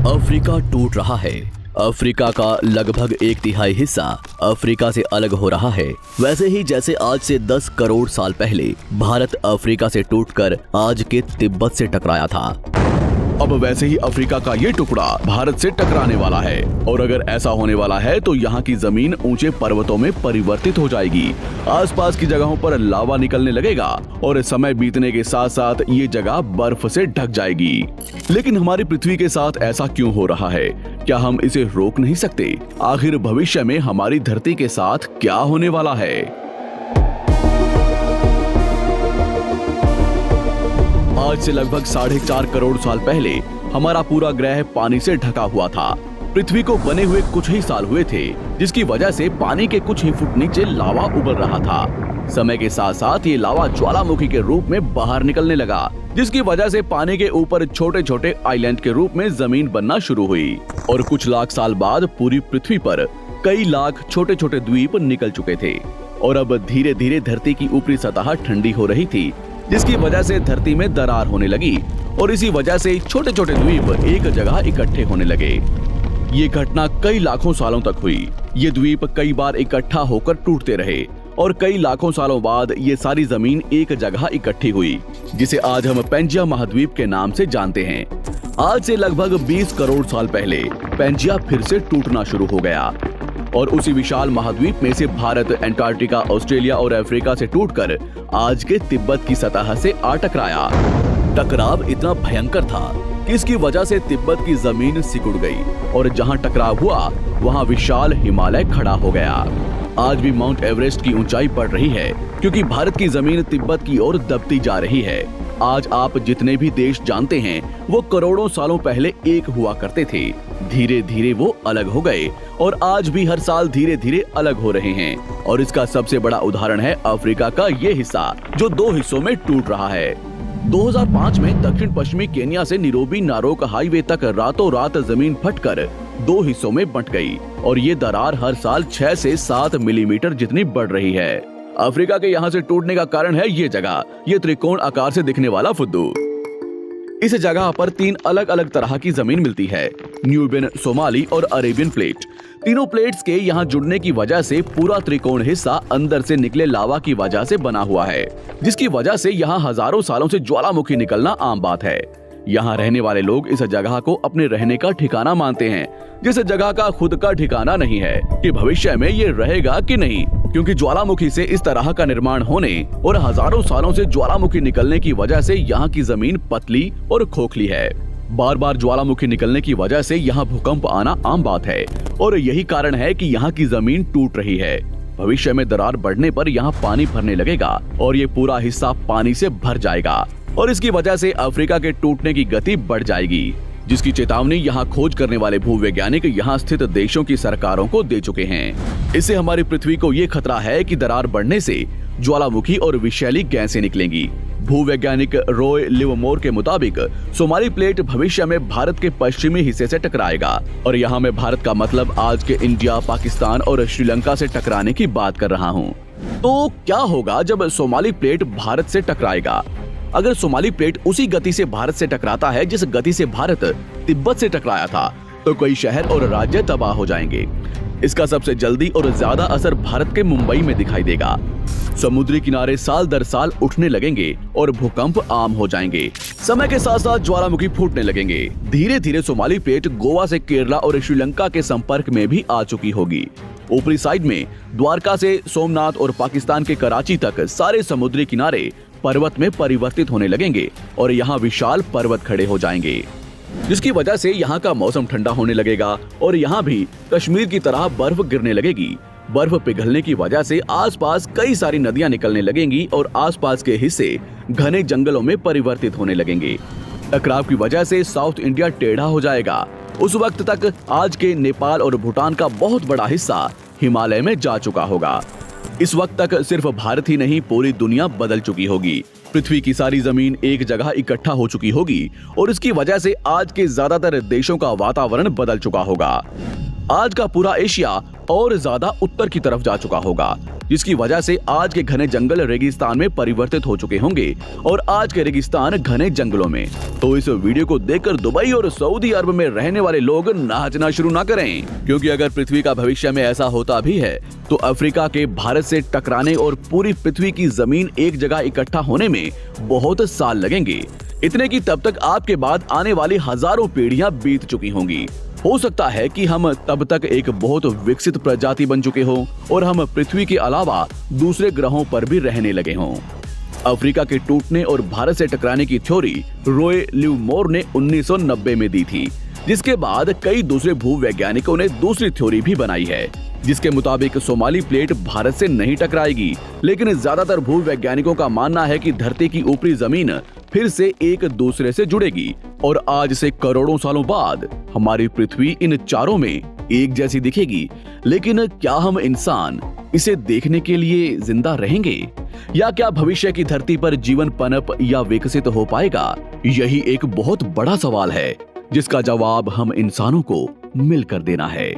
Africa टूट रहा है। अफ्रीका का लगभग 1/3 हिस्सा अफ्रीका से अलग हो रहा है। वैसे ही जैसे आज से 10 करोड़ साल पहले भारत अफ्रीका से टूटकर आज के तिब्बत से टकराया था, अब वैसे ही अफ्रीका का ये टुकड़ा भारत से टकराने वाला है। और अगर ऐसा होने वाला है तो यहाँ की जमीन ऊंचे पर्वतों में परिवर्तित हो जाएगी। आसपास की जगहों पर लावा निकलने लगेगा और समय बीतने के साथ साथ ये जगह बर्फ से ढक जाएगी। लेकिन हमारी पृथ्वी के साथ ऐसा क्यों हो रहा है? क्या हम इसे रोक नहीं सकते? आखिर भविष्य में हमारी धरती के साथ क्या होने वाला है? आज से लगभग 4.5 करोड़ साल पहले हमारा पूरा ग्रह पानी से ढका हुआ था। पृथ्वी को बने हुए कुछ ही साल हुए थे, जिसकी वजह से पानी के कुछ ही फुट नीचे लावा उबल रहा था। समय के साथ साथ ये लावा ज्वालामुखी के रूप में बाहर निकलने लगा, जिसकी वजह से पानी के ऊपर छोटे छोटे आइलैंड के रूप में जमीन बनना शुरू हुई। और कुछ लाख साल बाद पूरी पृथ्वी पर कई लाख छोटे छोटे द्वीप निकल चुके थे और अब धीरे धीरे धरती की ऊपरी सतह ठंडी हो रही थी, जिसकी वजह से धरती में दरार होने लगी और इसी वजह से छोटे छोटे द्वीप एक जगह इकट्ठे होने लगे। ये घटना कई लाखों सालों तक हुई। ये द्वीप कई बार इकट्ठा होकर टूटते रहे और कई लाखों सालों बाद ये सारी जमीन एक जगह इकट्ठी हुई, जिसे आज हम पेंजिया महाद्वीप के नाम से जानते हैं। आज से लगभग 20 करोड़ साल पहले पेंजिया फिर से टूटना शुरू हो गया और उसी विशाल महाद्वीप में से भारत, अंटार्कटिका, ऑस्ट्रेलिया और अफ्रीका से टूटकर आज के तिब्बत की सतह से आ टकराया। टकराव इतना भयंकर था कि इसकी वजह से तिब्बत की जमीन सिकुड़ गई और जहां टकराव हुआ वहां विशाल हिमालय खड़ा हो गया। आज भी माउंट एवरेस्ट की ऊंचाई बढ़ रही है क्योंकि भारत की जमीन तिब्बत की ओर दबती जा रही है। आज आप जितने भी देश जानते हैं वो करोड़ों सालों पहले एक हुआ करते थे। धीरे धीरे वो अलग हो गए और आज भी हर साल धीरे धीरे अलग हो रहे हैं। और इसका सबसे बड़ा उदाहरण है अफ्रीका का ये हिस्सा, जो 2 हिस्सों में टूट रहा है। 2005 में दक्षिण पश्चिमी केन्या से नीरोबी नारोक हाईवे तक रातों रात जमीन फटकर 2 हिस्सों में बंट गई और ये दरार हर साल 6 से 7 मिलीमीटर जितनी बढ़ रही है। अफ्रीका के यहाँ से टूटने का कारण है ये जगह, ये त्रिकोण आकार से दिखने वाला फुद्दू। इस जगह पर 3 अलग अलग तरह की जमीन मिलती है, न्यूबियन, सोमाली और अरेबियन प्लेट। तीनों प्लेट्स के यहाँ जुड़ने की वजह से पूरा त्रिकोण हिस्सा अंदर से निकले लावा की वजह से बना हुआ है, जिसकी वजह से यहाँ हजारों सालों से ज्वालामुखी निकलना आम बात है। यहाँ रहने वाले लोग इस जगह को अपने रहने का ठिकाना मानते हैं, जिस जगह का खुद का ठिकाना नहीं है कि भविष्य में ये रहेगा कि नहीं, क्योंकि ज्वालामुखी से इस तरह का निर्माण होने और हजारों सालों से ज्वालामुखी निकलने की वजह से यहाँ की जमीन पतली और खोखली है। बार बार ज्वालामुखी निकलने की वजह से यहाँ भूकंप आना आम बात है और यही कारण है कि यहाँ की जमीन टूट रही है। भविष्य में दरार बढ़ने पर यहाँ पानी भरने लगेगा और ये पूरा हिस्सा पानी से भर जाएगा और इसकी वजह से अफ्रीका के टूटने की गति बढ़ जाएगी, जिसकी चेतावनी यहाँ खोज करने वाले भूवैज्ञानिक यहाँ स्थित देशों की सरकारों को दे चुके हैं। इससे हमारी पृथ्वी को ये खतरा है कि दरार बढ़ने से ज्वालामुखी और विषैली गैसें निकलेंगी। भूवैज्ञानिक रॉय लिवमोर के मुताबिक सोमाली प्लेट भविष्य में भारत के पश्चिमी हिस्से से टकराएगा और यहाँ मैं भारत का मतलब आज के इंडिया, पाकिस्तान और श्रीलंका से टकराने की बात कर रहा हूँ। तो क्या होगा जब सोमाली प्लेट भारत से टकराएगा? अगर सोमाली प्लेट उसी गति से भारत से टकराता है जिस गति से भारत तिब्बत से टकराया था, तो कई शहर और राज्य तबाह हो जाएंगे। इसका सबसे जल्दी और ज्यादा असर भारत के मुंबई में दिखाई देगा। समुद्री किनारे साल दर साल उठने लगेंगे और भूकंप आम हो जाएंगे। समय के साथ साथ ज्वालामुखी फूटने लगेंगे। धीरे धीरे सोमाली प्लेट गोवा से केरला और श्रीलंका के संपर्क में भी आ चुकी होगी। ऊपरी साइड में द्वारका से सोमनाथ और पाकिस्तान के कराची तक सारे समुद्री किनारे पर्वत में परिवर्तित होने लगेंगे और यहाँ विशाल पर्वत खड़े हो जाएंगे, जिसकी वजह से यहाँ का मौसम ठंडा होने लगेगा और यहाँ भी कश्मीर की तरह बर्फ गिरने लगेगी। बर्फ पिघलने की वजह से आसपास कई सारी नदियां निकलने लगेंगी और आसपास के हिस्से घने जंगलों में परिवर्तित होने लगेंगे। टकराव की वजह से साउथ इंडिया टेढ़ा हो जाएगा। उस वक्त तक आज के नेपाल और भूटान का बहुत बड़ा हिस्सा हिमालय में जा चुका होगा। इस वक्त तक सिर्फ भारत ही नहीं, पूरी दुनिया बदल चुकी होगी। पृथ्वी की सारी जमीन एक जगह इकट्ठा हो चुकी होगी और इसकी वजह से आज के ज्यादातर देशों का वातावरण बदल चुका होगा। आज का पूरा एशिया और ज्यादा उत्तर की तरफ जा चुका होगा, जिसकी वजह से आज के घने जंगल रेगिस्तान में परिवर्तित हो चुके होंगे और आज के रेगिस्तान घने जंगलों में। तो इस वीडियो को देखकर दुबई और सऊदी अरब में रहने वाले लोग नाचना शुरू ना करें, क्योंकि अगर पृथ्वी का भविष्य में ऐसा होता भी है तो अफ्रीका के भारत से टकराने और पूरी पृथ्वी की जमीन एक जगह इकट्ठा होने में बहुत साल लगेंगे। इतने की तब तक आपके बाद आने वाली हजारों पीढ़ियां बीत चुकी होंगी। हो सकता है कि हम तब तक एक बहुत विकसित प्रजाति बन चुके हों और हम पृथ्वी के अलावा दूसरे ग्रहों पर भी रहने लगे हों। अफ्रीका के टूटने और भारत से टकराने की थ्योरी रॉय लिवमोर ने 1990 में दी थी, जिसके बाद कई दूसरे भूवैज्ञानिकों ने दूसरी थ्योरी भी बनाई है, जिसके मुताबिक सोमाली प्लेट भारत से नहीं टकराएगी। लेकिन ज्यादातर भूवैज्ञानिकों का मानना है कि धरती की ऊपरी जमीन फिर से एक दूसरे से जुड़ेगी और आज से करोड़ों सालों बाद हमारी पृथ्वी इन चारों में एक जैसी दिखेगी। लेकिन क्या हम इंसान इसे देखने के लिए जिंदा रहेंगे, या क्या भविष्य की धरती पर जीवन पनप या विकसित हो पाएगा? यही एक बहुत बड़ा सवाल है जिसका जवाब हम इंसानों को मिलकर देना है।